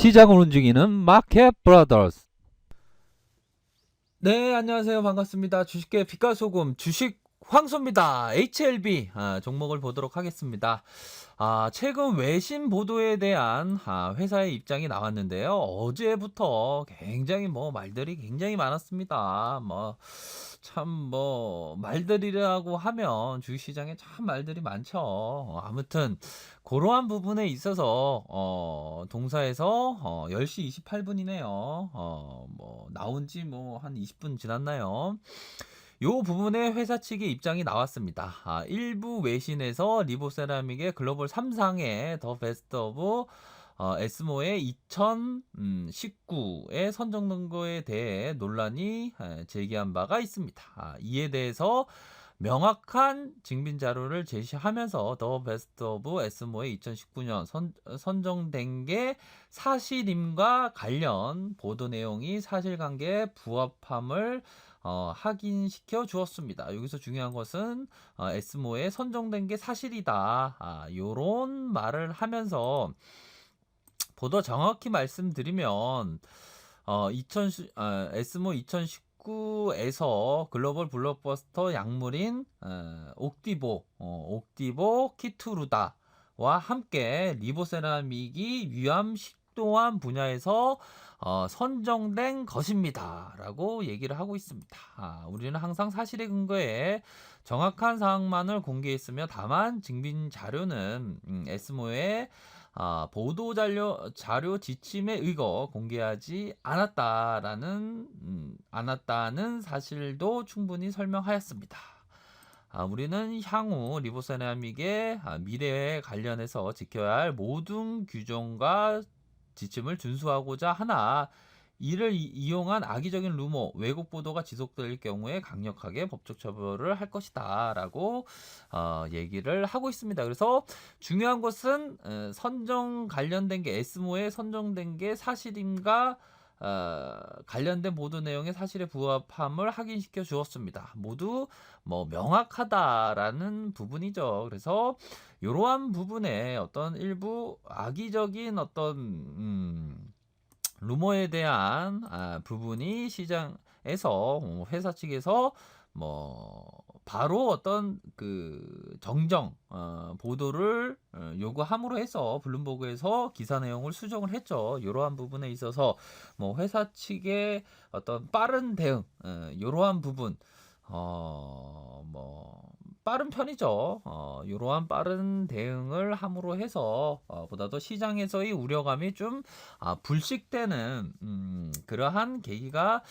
시장을 움직이는 마켓 브라더스. 네, 안녕하세요. 반갑습니다. 주식계 빛과 소금 주식 황소입니다. HLB 종목을 보도록 하겠습니다. 최근 외신 보도에 대한 회사의 입장이 나왔는데요. 어제부터 굉장히 말들이 굉장히 많았습니다. 말들이라고 하면 주식시장에 참 말들이 많죠. 아무튼 그러한 부분에 있어서 동사에서 10시 28분이네요. 나온 지 한 20분 지났나요? 요 부분에 회사 측의 입장이 나왔습니다. 일부 외신에서 리보세라믹의 글로벌 3상의 더 베스트 오브 에스모의 2019에 선정된 거에 대해 논란이 제기한 바가 있습니다. 이에 대해서 명확한 증빙 자료를 제시하면서 더 베스트 오브 에스모의 2019년 선정된 게 사실임과 관련 보도 내용이 사실관계에 부합함을 확인시켜 주었습니다. 여기서 중요한 것은 에스모에 선정된 게 사실이다. 요런 말을 하면서 보다 정확히 말씀드리면 에스모 2019에서 글로벌 블록버스터 약물인 옥디보 키투르다와 함께 리보세라믹이 위암 식도암 분야에서 선정된 것입니다 라고 얘기를 하고 있습니다. 우리는 항상 사실에 근거해 정확한 사항만을 공개했으며 다만 증빙 자료는 에스모의 보도 자료 지침에 의거 공개하지 않았다는 사실도 충분히 설명하였습니다. 우리는 향후 리보세라믹의 미래에 관련해서 지켜야 할 모든 규정과 지침을 준수하고자 하나 이를 이용한 악의적인 루머, 왜곡 보도가 지속될 경우에 강력하게 법적 처벌을 할 것이다 라고 얘기를 하고 있습니다. 그래서 중요한 것은 선정 관련된 게 에스모에 선정된 게 사실인가 관련된 보도 내용의 사실에 부합함을 확인시켜 주었습니다. 모두 명확하다라는 부분이죠. 그래서 이러한 부분에 어떤 일부 악의적인 어떤 루머에 대한 부분이 시장에서 회사 측에서 바로 어떤 그 정정 보도를 요구함으로 해서 블룸버그에서 기사 내용을 수정을 했죠. 이러한 부분에 있어서 회사 측의 어떤 빠른 대응 이러한 부분 빠른 편이죠. 이러한 빠른 대응을 함으로 해서 보다도 시장에서의 우려감이 좀 불식되는 그러한 계기가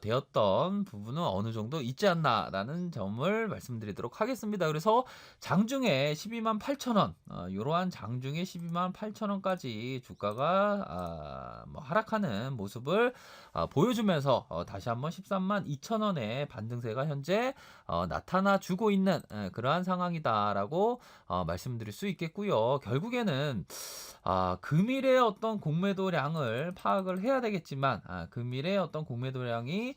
되었던 부분은 어느 정도 있지 않나라는 점을 말씀드리도록 하겠습니다. 그래서 장중에 128,000원 이러한 장중에 128,000원까지 주가가 하락하는 모습을 보여주면서 다시 한번 132,000원의 반등세가 현재 나타나 주고 있는 그러한 상황이다라고 말씀드릴 수 있겠고요. 결국에는 금일의 어떤 공매도량을 파악을 해야 되겠지만 금일의 어떤 공매도량이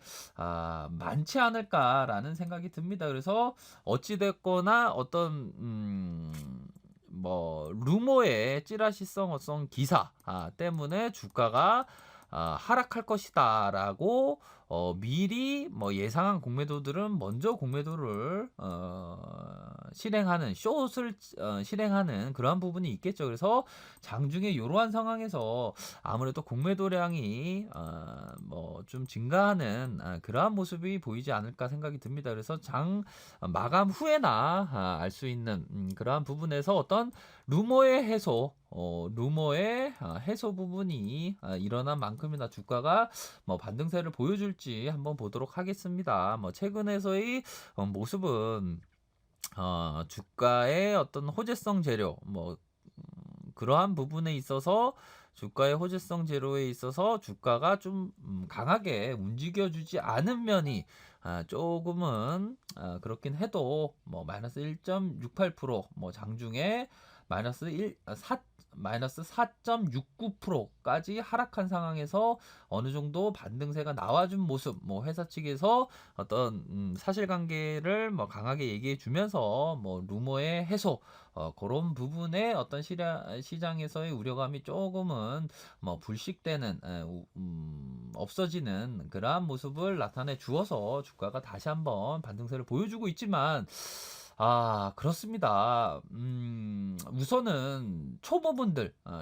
많지 않을까라는 생각이 듭니다. 그래서 어찌됐거나 어떤 루머의 찌라시성 어떤 기사 때문에 주가가 하락할 것이다라고 미리 예상한 공매도들은 먼저 공매도를 실행하는 숏을 실행하는 그러한 부분이 있겠죠. 그래서 장중에 이러한 상황에서 아무래도 공매도량이 좀 증가하는 그러한 모습이 보이지 않을까 생각이 듭니다. 그래서 장 마감 후에나 알 수 있는 그러한 부분에서 어떤 루머의 해소 부분이 일어난 만큼이나 주가가 반등세를 보여줄지 한번 보도록 하겠습니다. 최근에서의 모습은 주가의 어떤 호재성 재료 그러한 부분에 있어서 주가의 호재성 재료에 있어서 주가가 좀 강하게 움직여주지 않은 면이 조금은 그렇긴 해도 마이너스 1.68% 장중에 마이너스 마이너스 4.69%까지 하락한 상황에서 어느 정도 반등세가 나와준 모습, 뭐 회사 측에서 어떤 사실관계를 뭐 강하게 얘기해 주면서 뭐 루머의 해소, 그런 부분에 어떤 시장에서의 우려감이 조금은 뭐 불식되는, 없어지는 그러한 모습을 나타내 주어서 주가가 다시 한번 반등세를 보여주고 있지만, 그렇습니다. 우선은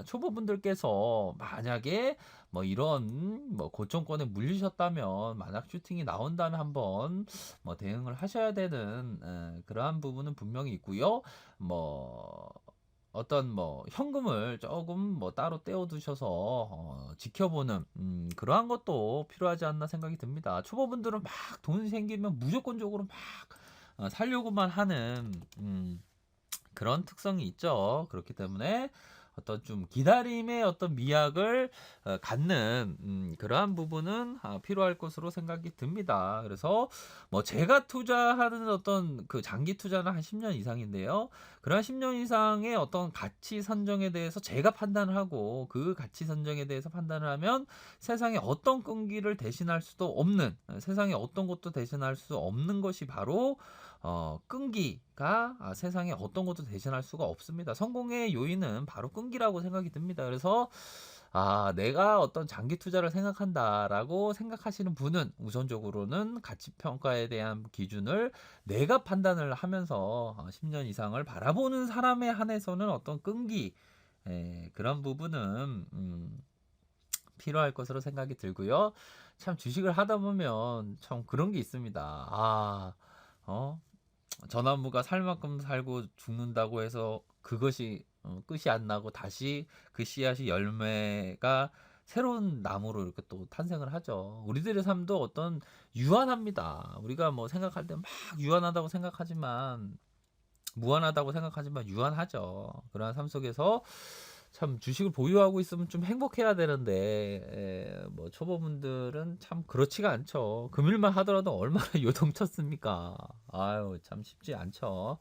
초보분들께서 만약에 뭐 이런 뭐 고점권에 물리셨다면, 만약 슈팅이 나온다면 한번 뭐 대응을 하셔야 되는 그러한 부분은 분명히 있고요. 뭐 어떤 뭐 현금을 조금 뭐 따로 떼어두셔서 지켜보는 그러한 것도 필요하지 않나 생각이 듭니다. 초보분들은 막 돈 생기면 무조건적으로 막 살려고만 하는 그런 특성이 있죠. 그렇기 때문에 어떤 좀 기다림의 어떤 미학을 갖는 그러한 부분은 필요할 것으로 생각이 듭니다. 그래서 뭐 제가 투자하는 어떤 그 장기 투자는 한 10년 이상인데요. 그런 10년 이상의 어떤 가치 선정에 대해서 제가 판단을 하고, 그 가치 선정에 대해서 판단을 하면 세상에 어떤 끈기를 대신할 수도 없는, 세상에 어떤 것도 대신할 수 없는 것이 바로 끈기가 세상에 어떤 것도 대신할 수가 없습니다. 성공의 요인은 바로 끈기라고 생각이 듭니다. 그래서 내가 어떤 장기 투자를 생각한다라고 생각하시는 분은 우선적으로는 가치 평가에 대한 기준을 내가 판단을 하면서 10년 이상을 바라보는 사람에 한해서는 어떤 끈기, 그런 부분은 필요할 것으로 생각이 들고요. 참 주식을 하다 보면 참 그런 게 있습니다. 저 나무가 살 만큼 살고 죽는다고 해서 그것이 끝이 안 나고 다시 그 씨앗이 열매가 새로운 나무로 이렇게 또 탄생을 하죠. 우리들의 삶도 어떤 유한합니다. 우리가 뭐 생각할 때 막 유한하다고 생각하지만, 무한하다고 생각하지만 유한하죠. 그러한 삶 속에서 참 주식을 보유하고 있으면 좀 행복해야 되는데, 뭐 초보분들은 참 그렇지가 않죠. 금일만 하더라도 얼마나 요동쳤습니까? 아유, 참 쉽지 않죠.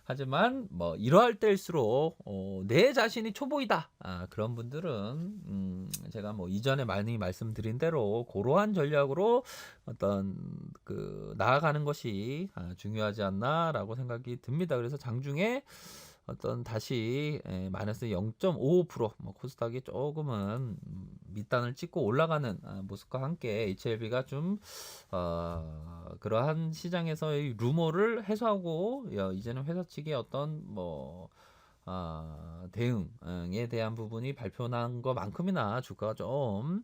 하지만 뭐 이러할 때일수록 내 자신이 초보이다, 그런 분들은 제가 뭐 이전에 많이 말씀드린 대로 그러한 전략으로 어떤 그 나아가는 것이 중요하지 않나라고 생각이 듭니다. 그래서 장중에 어떤 다시 마이너스 0.55%, 뭐 코스닥이 조금은 밑단을 찍고 올라가는 모습과 함께 HLB가 좀 그러한 시장에서의 루머를 해소하고, 이제는 회사 측의 어떤 뭐 대응에 대한 부분이 발표난 것만큼이나 주가가 좀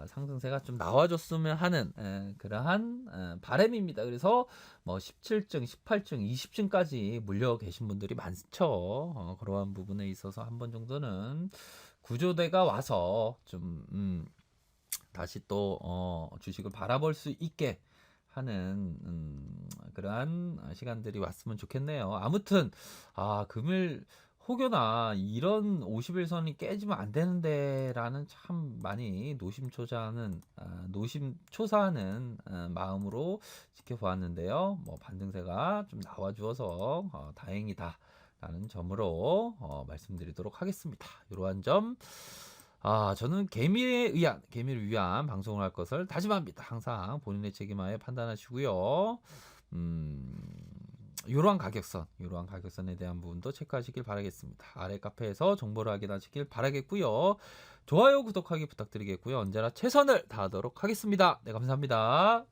상승세가 좀 나와줬으면 하는 그러한 바람입니다. 그래서 뭐 17층, 18층, 20층까지 물려 계신 분들이 많죠. 그러한 부분에 있어서 한 번 정도는 구조대가 와서 좀 다시 또 주식을 바라볼 수 있게 하는 그러한 시간들이 왔으면 좋겠네요. 아무튼 금일 혹여나 이런 50일선이 깨지면 안 되는데 라는 참 많이 노심초사하는 마음으로 지켜보았는데요. 뭐 반등세가 좀 나와주어서 다행이다 라는 점으로 말씀드리도록 하겠습니다. 이러한 점, 저는 개미를 위한 방송을 할 것을 다짐합니다. 항상 본인의 책임하에 판단하시고요. 이러한 가격선에 대한 부분도 체크하시길 바라겠습니다. 아래 카페에서 정보를 확인하시길 바라겠고요. 좋아요, 구독하기 부탁드리겠고요. 언제나 최선을 다하도록 하겠습니다. 네, 감사합니다.